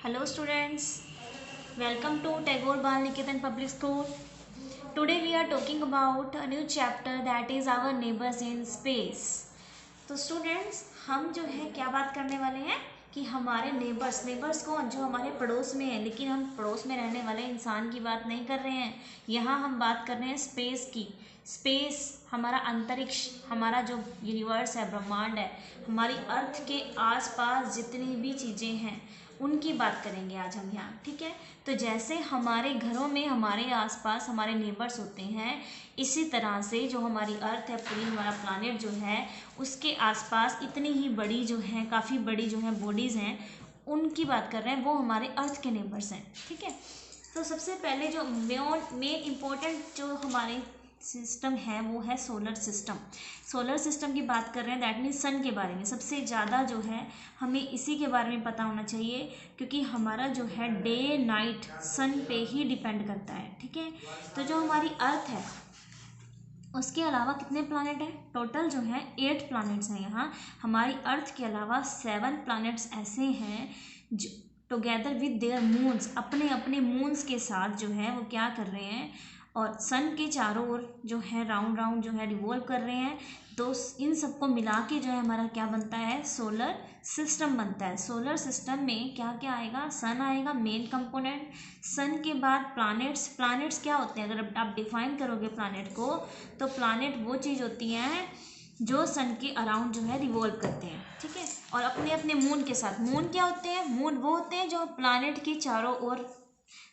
Hello students, welcome to Tagore Bal Niketan Public School. Today we are talking about a new chapter that is our neighbors in space. तो students हम जो है क्या बात करने वाले हैं कि हमारे नेबर्स कौन जो हमारे पड़ोस में है, लेकिन हम पड़ोस में रहने वाले इंसान की बात नहीं कर रहे हैं। यहाँ हम बात कर रहे हैं स्पेस की। स्पेस हमारा अंतरिक्ष, हमारा जो यूनिवर्स है, ब्रह्मांड है, हमारी अर्थ के आसपास जितनी भी चीज़ें हैं उनकी बात करेंगे आज हम यहाँ। ठीक है, तो जैसे हमारे घरों में हमारे आसपास हमारे नेबर्स होते हैं, इसी तरह से जो हमारी अर्थ है, पूरी हमारा प्लानेट जो है, उसके आसपास इतनी ही बड़ी जो है, काफ़ी बड़ी जो है बॉडीज़ हैं, उनकी बात कर रहे हैं, वो हमारे अर्थ के नेबर्स हैं। ठीक है, तो सबसे पहले जो मेन इम्पोर्टेंट जो हमारे सिस्टम है वो है सोलर सिस्टम। सोलर सिस्टम की बात कर रहे हैं, दैट मीन्स सन के बारे में। सबसे ज़्यादा जो है हमें इसी के बारे में पता होना चाहिए, क्योंकि हमारा जो है डे नाइट सन पे ही डिपेंड करता है। ठीक है, तो जो हमारी अर्थ है उसके अलावा कितने प्लानेट हैं? टोटल जो है 8 प्लानेट्स हैं यहाँ। हमारी अर्थ के अलावा 7 प्लानेट्स ऐसे हैं जो टुगेदर विद देयर मून्स, अपने अपने मून्स के साथ जो है वो क्या कर रहे हैं, और सन के चारों ओर जो है राउंड राउंड जो है रिवॉल्व कर रहे हैं। तो इन सबको मिला के जो है हमारा क्या बनता है? सोलर सिस्टम बनता है। सोलर सिस्टम में क्या क्या आएगा? सन आएगा मेन कंपोनेंट। सन के बाद प्लैनेट्स। प्लैनेट्स क्या होते हैं? अगर आप डिफाइन करोगे प्लैनेट को, तो प्लैनेट वो चीज़ होती हैं जो सन के अराउंड जो है रिवॉल्व करते हैं। ठीक है, और अपने अपने मून के साथ। मून क्या होते हैं? मून वो होते हैं जो प्लैनेट के चारों ओर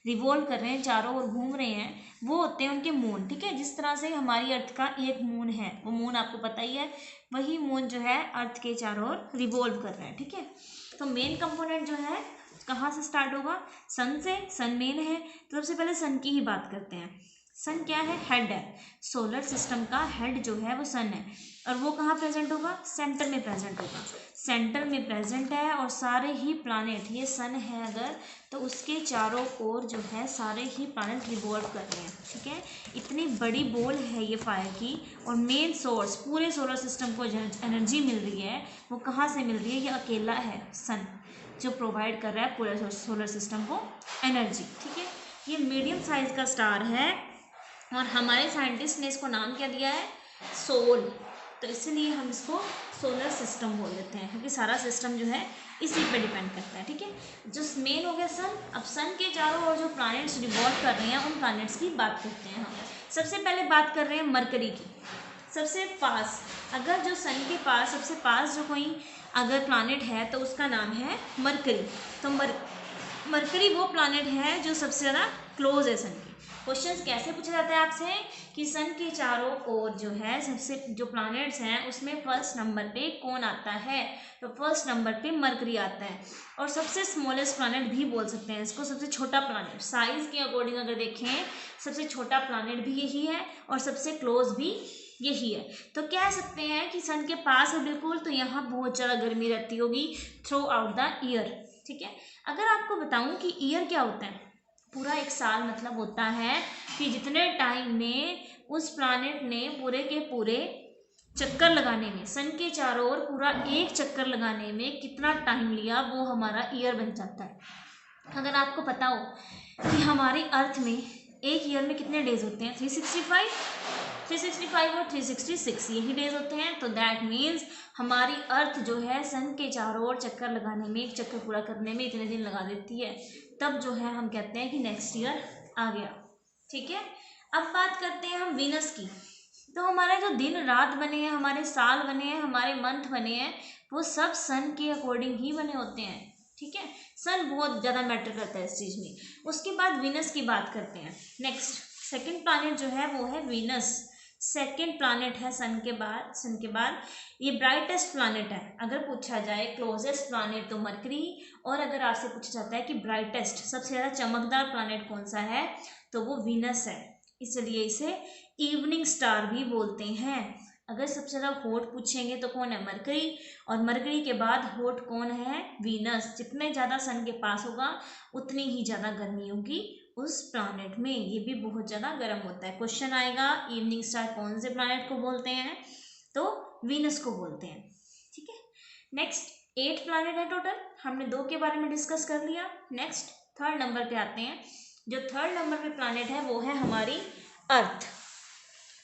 रिवॉल्व कर रहे हैं, चारों ओर घूम रहे हैं, वो होते हैं उनके मून। ठीक है, जिस तरह से हमारी अर्थ का एक मून है, वो मून आपको पता ही है, वही मून जो है अर्थ के चारों ओर रिवॉल्व कर रहा है। ठीक है, तो मेन कंपोनेंट जो है कहाँ से स्टार्ट होगा? सन से। सन मेन है, तो सबसे पहले सन की ही बात करते हैं। सन क्या है? हेड है। सोलर सिस्टम का हेड जो है वो सन है, और वो कहाँ प्रेजेंट होगा? सेंटर में प्रेजेंट होगा। सेंटर में प्रेजेंट है, और सारे ही प्लानेट, ये सन है अगर, तो उसके चारों ओर जो है सारे ही प्लानेट रिवॉल्व कर रहे हैं। ठीक है, इतनी बड़ी बॉल है ये फायर की, और मेन सोर्स पूरे सोलर सिस्टम को एनर्जी मिल रही है, वो कहाँ से मिल रही है? ये अकेला है सन जो प्रोवाइड कर रहा है पूरे सोलर सिस्टम को एनर्जी। ठीक है, ये मीडियम साइज का स्टार है, और हमारे साइंटिस्ट ने इसको नाम क्या दिया है? सोल। तो इसलिए हम इसको सोलर सिस्टम बोल देते हैं, क्योंकि सारा सिस्टम जो है इसी पे डिपेंड करता है। ठीक है, जो मेन हो गया सन। अब सन के चारों ओर जो प्लैनेट्स रिवॉल्व कर रहे हैं, उन प्लैनेट्स की बात करते हैं हम। सबसे पहले बात कर रहे हैं मरकरी की। सबसे पास, अगर जो सन के पास सबसे पास जो कोई अगर प्लैनेट है, तो उसका नाम है मरकरी। तो मरकरी वो प्लैनेट है जो सबसे ज़्यादा क्लोज है सन के। क्वेश्चंस कैसे पूछा जाता है आपसे कि सन के चारों ओर जो है सबसे जो प्लैनेट्स हैं उसमें फर्स्ट नंबर पे कौन आता है? तो फर्स्ट नंबर पे मरकरी आता है, और सबसे स्मॉलेस्ट प्लैनेट भी बोल सकते हैं इसको, सबसे छोटा प्लैनेट। साइज के अकॉर्डिंग अगर देखें, सबसे छोटा प्लैनेट भी यही है, और सबसे क्लोज भी यही है। तो कह सकते हैं कि सन के पास है बिल्कुल, तो यहाँ बहुत ज़्यादा गर्मी रहती होगी थ्रू आउट द ईयर। ठीक है, अगर आपको बताऊं कि ईयर क्या होता है, पूरा एक साल मतलब होता है कि जितने टाइम में उस प्लैनेट ने पूरे के पूरे चक्कर लगाने में, सन के चारों ओर पूरा एक चक्कर लगाने में कितना टाइम लिया, वो हमारा ईयर बन जाता है। अगर आपको पता हो कि हमारी अर्थ में एक ईयर में कितने डेज होते हैं? 365 और 366 यही डेज होते हैं। तो दैट मीन्स हमारी अर्थ जो है सन के चारों ओर चक्कर लगाने में, एक चक्कर पूरा करने में इतने दिन लगा देती है। तब जो है हम कहते हैं कि नेक्स्ट ईयर आ गया। ठीक है, अब बात करते हैं हम वीनस की। तो हमारे जो दिन रात बने हैं, हमारे साल बने हैं, हमारे मंथ बने हैं, वो सब सन के अकॉर्डिंग ही बने होते हैं। ठीक है, सन बहुत ज़्यादा मैटर करता है इस चीज़ में। उसके बाद वीनस की बात करते हैं। नेक्स्ट सेकंड प्लैनेट जो है वो है वीनस। सेकंड प्लैनेट है सन के बाद ये ब्राइटेस्ट प्लैनेट है। अगर पूछा जाए क्लोजेस्ट प्लैनेट तो मरकरी, और अगर आपसे पूछा जाता है कि ब्राइटेस्ट सबसे ज़्यादा चमकदार प्लैनेट कौन सा है, तो वो वीनस है। इसलिए इसे इवनिंग स्टार भी बोलते हैं। अगर सबसे ज़्यादा हॉट पूछेंगे तो कौन है? मरकरी, और मरकरी के बाद हॉट कौन है? वीनस। जितने ज़्यादा सन के पास होगा उतनी ही ज़्यादा गर्मी होगी उस प्लैनेट में, ये भी बहुत ज़्यादा गर्म होता है। क्वेश्चन आएगा इवनिंग स्टार कौन से प्लैनेट को बोलते हैं, तो वीनस को बोलते हैं। ठीक है, नेक्स्ट 8 प्लानिट है टोटल, हमने 2 के बारे में डिस्कस कर लिया। नेक्स्ट थर्ड नंबर पे आते हैं। जो थर्ड नंबर पे प्लानिट है वो है हमारी अर्थ।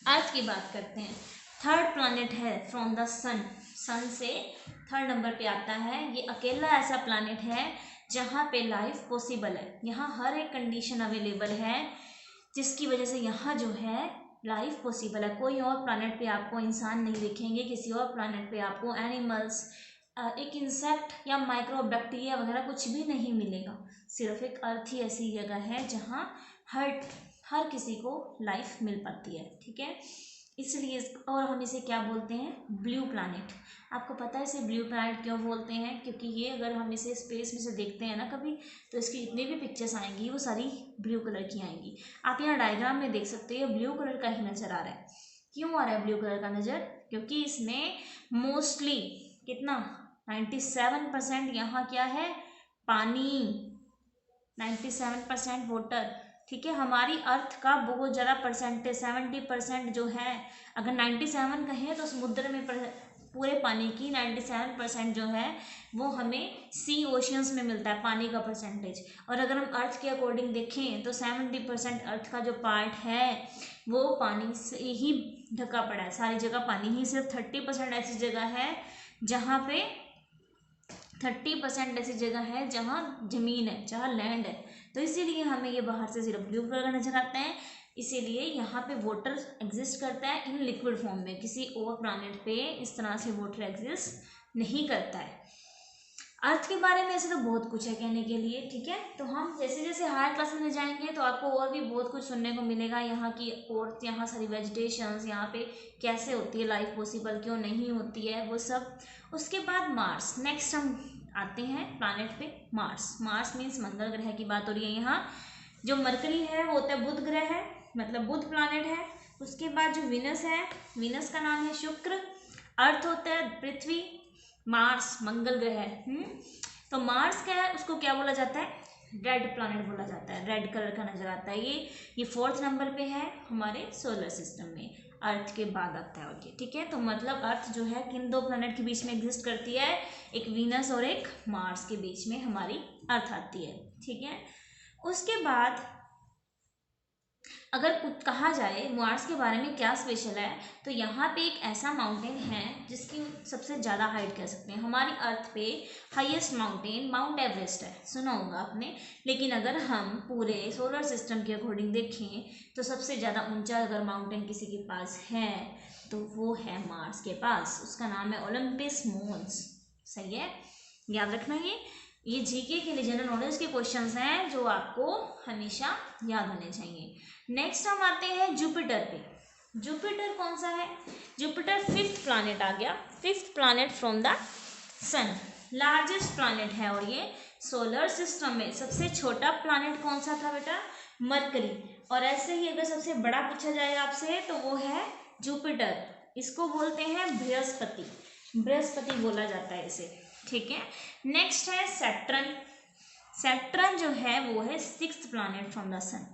अर्थ की बात करते हैं। थर्ड प्लानिट है फ्रॉम द सन, सन से थर्ड नंबर पे आता है। ये अकेला ऐसा प्लानिट है जहाँ पे लाइफ पॉसिबल है। यहाँ हर एक कंडीशन अवेलेबल है जिसकी वजह से यहाँ जो है लाइफ पॉसिबल है। कोई और प्लानिट पे आपको इंसान नहीं दिखेंगे, किसी और प्लानिट पे आपको एनिमल्स, एक इंसेक्ट या माइक्रोबैक्टीरिया वगैरह कुछ भी नहीं मिलेगा। सिर्फ एक अर्थ ही ऐसी जगह है जहाँ हर किसी को लाइफ मिल पाती है, ठीक है। इसलिए और हम इसे क्या बोलते हैं, ब्लू प्लैनेट। आपको पता है इसे ब्लू प्लैनेट क्यों बोलते हैं? क्योंकि ये अगर हम इसे स्पेस में से देखते हैं ना कभी, तो इसकी जितनी भी पिक्चर्स आएंगी वो सारी ब्लू कलर की आएंगी। आप यहाँ डायग्राम में देख सकते हैं ब्लू कलर का ही नज़र आ रहा है। क्यों आ रहा है ब्लू कलर का नज़र? क्योंकि इसमें मोस्टली कितना 97% यहाँ क्या है, पानी, 97% वाटर, ठीक है। हमारी अर्थ का बहुत ज़्यादा परसेंटेज 70% जो है, अगर 97 कहें तो समुद्र में पूरे पानी की 97% जो है वो हमें सी ओशियंस में मिलता है, पानी का परसेंटेज। और अगर हम अर्थ के अकॉर्डिंग देखें तो 70% अर्थ का जो पार्ट है वो पानी से ही ढका पड़ा है, सारी जगह पानी ही। सिर्फ 30% ऐसी जगह है जहाँ पे 30% ऐसी जगह है जहाँ ज़मीन है, जहाँ लैंड है। तो इसीलिए हमें ये बाहर से सिर्फ ब्लू कलर का नजर आता है। इसीलिए यहाँ पे वाटर एग्जिस्ट करता है इन लिक्विड फॉर्म में। किसी और प्लैनेट पे इस तरह से वाटर एग्जिस्ट नहीं करता है। अर्थ के बारे में ऐसे तो बहुत कुछ है कहने के लिए, ठीक है। तो हम जैसे जैसे हायर क्लासेस में जाएंगे तो आपको और भी बहुत कुछ सुनने को मिलेगा, यहाँ की और यहाँ सारी वेजिटेशंस, यहाँ पे कैसे होती है लाइफ पॉसिबल, क्यों नहीं होती है, वो सब। उसके बाद मार्स, नेक्स्ट हम आते हैं प्लैनेट पे मार्स। मार्स मीन्स मंगल ग्रह की बात हो रही है यहाँ। जो मरकरी है वो होता है बुध ग्रह है, मतलब बुध प्लैनेट है। उसके बाद जो वीनस है, वीनस का नाम है शुक्र। अर्थ होता है पृथ्वी, मार्स मंगल ग्रह है। तो मार्स क्या है, उसको क्या बोला जाता है, रेड प्लैनेट बोला जाता है, रेड कलर का नजर आता है। ये 4th नंबर पे है हमारे सोलर सिस्टम में, अर्थ के बाद आता है। ओके, ठीक है। तो मतलब अर्थ जो है किन 2 प्लैनेट के बीच में एग्जिस्ट करती है, एक वीनस और एक मार्स के बीच में हमारी अर्थ आती है, ठीक है। उसके बाद अगर कुछ कहा जाए मार्स के बारे में क्या स्पेशल है, तो यहाँ पे एक ऐसा माउंटेन है जिसकी सबसे ज़्यादा हाइट कह सकते हैं। हमारी अर्थ पे हाईएस्ट माउंटेन माउंट एवरेस्ट है, सुना होगा आपने। लेकिन अगर हम पूरे सोलर सिस्टम के अकॉर्डिंग देखें तो सबसे ज़्यादा ऊंचा अगर माउंटेन किसी के पास है तो वो है मार्स के पास। उसका नाम है ओलंपस मोन्स। सही है, याद रखना। ये जीके के लिए जनरल नॉलेज के क्वेश्चंस हैं जो आपको हमेशा याद होने चाहिए। नेक्स्ट हम आते हैं जुपिटर पे। जुपिटर कौन सा है? जुपिटर 5th प्लैनेट आ गया, 5th planet from the sun, largest planet है। और ये सोलर सिस्टम में सबसे छोटा प्लैनेट कौन सा था बेटा? मरकरी। और ऐसे ही अगर सबसे बड़ा पूछा जाए आपसे तो वो है जुपिटर। इसको बोलते हैं बृहस्पति, बृहस्पति बोला जाता है इसे, ठीक है। नेक्स्ट है सैटर्न। सैटर्न जो है वो है 6th planet from the sun.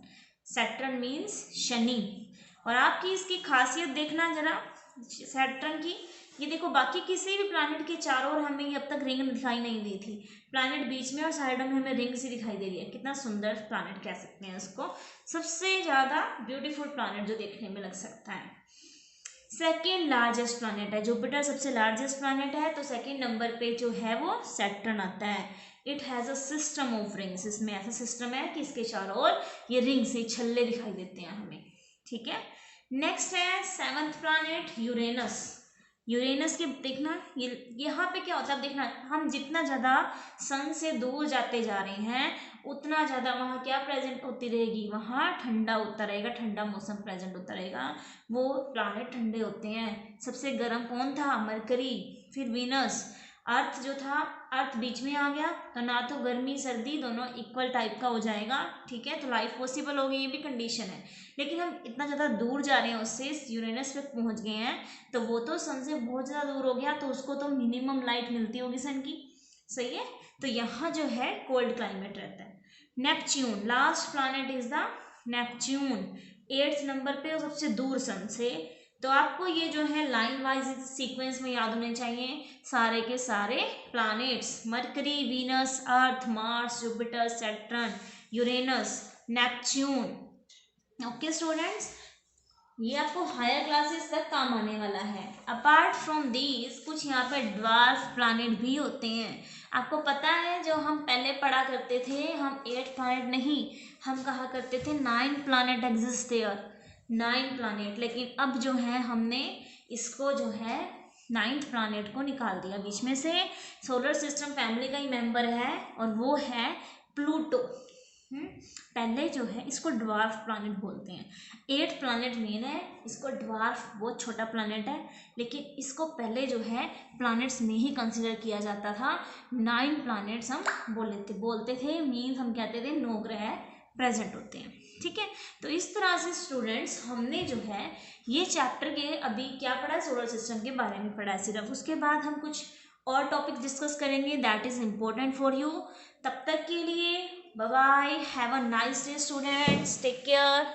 Saturn means Shani. और आपकी इसकी खासियत देखना जरा सैटर्न की, ये देखो बाकी किसी भी प्लैनेट के चारों ओर हमें अब तक रिंग दिखाई नहीं दी थी, प्लैनेट बीच में और साइडों में हमें रिंग सी दिखाई दे रही है। कितना सुंदर प्लैनेट कह सकते हैं इसको, सबसे ज़्यादा ब्यूटीफुल प्लैनेट जो देखने में लग सकता है। सेकेंड लार्जेस्ट प्लैनेट है जुपिटर, सबसे लार्जेस्ट प्लैनेट है। तो सेकेंड नंबर पे जो है वो सैटर्न आता है। It has a system of rings. इसमें ऐसा सिस्टम है कि इसके चारों ओर ये रिंग से छल्ले दिखाई देते हैं हमें, ठीक है। नेक्स्ट है 7th प्लैनेट यूरेनस। यूरेनस के देखना, ये यहाँ पे क्या होता है, अब देखना हम जितना ज़्यादा सन से दूर जाते जा रहे हैं उतना ज़्यादा वहाँ क्या प्रेजेंट होती रहेगी, वहाँ ठंडा होता रहेगा, ठंडा मौसम प्रेजेंट होता रहेगा। वो प्लैनेट ठंडे होते हैं। सबसे गर्म कौन था? मरकरी, फिर वीनस। अर्थ जो था, अर्थ बीच में आ गया तो ना तो गर्मी सर्दी दोनों इक्वल टाइप का हो जाएगा, ठीक है। तो लाइफ पॉसिबल होगी, ये भी कंडीशन है। लेकिन हम इतना ज़्यादा दूर जा रहे हैं उससे, यूरेनस पे पहुंच गए हैं तो वो तो सन से बहुत ज़्यादा दूर हो गया, तो उसको तो मिनिमम लाइट मिलती होगी सन की, सही है। तो यहाँ जो है कोल्ड क्लाइमेट रहता है। Neptune, last planet is the Neptune, 8th number पे और सबसे दूर सन से तो आपको ये जो है लाइन वाइज सीक्वेंस में याद होने चाहिए सारे के सारे planets, Mercury, Venus, Earth, Mars, Jupiter, Saturn, Uranus, Neptune. Okay students, ये आपको हायर क्लासेस तक काम आने वाला है। अपार्ट फ्रॉम दीज कुछ यहाँ पे ड्वार्फ प्लैनेट भी होते हैं। आपको पता है जो हम पहले पढ़ा करते थे, हम 8 प्लैनेट नहीं, हम कहा करते थे 9 प्लैनेट एग्जिस्ट देयर, 9 प्लैनेट। लेकिन अब जो है हमने इसको जो है 9th प्लैनेट को निकाल दिया बीच में से। सोलर सिस्टम फैमिली का ही मेंबर है और वो है प्लूटो। पहले जो है इसको ड्वार्फ प्लैनेट बोलते हैं। 8 प्लैनेट मेन है, इसको ड्वार्फ बहुत छोटा प्लैनेट है, लेकिन इसको पहले जो है प्लैनेट्स में ही कंसिडर किया जाता था। 9 प्लैनेट्स हम बोलते थे मीन्स हम कहते थे 9 ग्रह प्रेजेंट होते हैं। ठीक है, तो इस तरह से स्टूडेंट्स हमने जो है ये चैप्टर के अभी क्या पढ़ा है, सोलर सिस्टम के बारे में पढ़ा है सिर्फ। उसके बाद हम कुछ और टॉपिक डिस्कस करेंगे that is important for you. तब तक के लिए bye bye, have a nice day students, take care.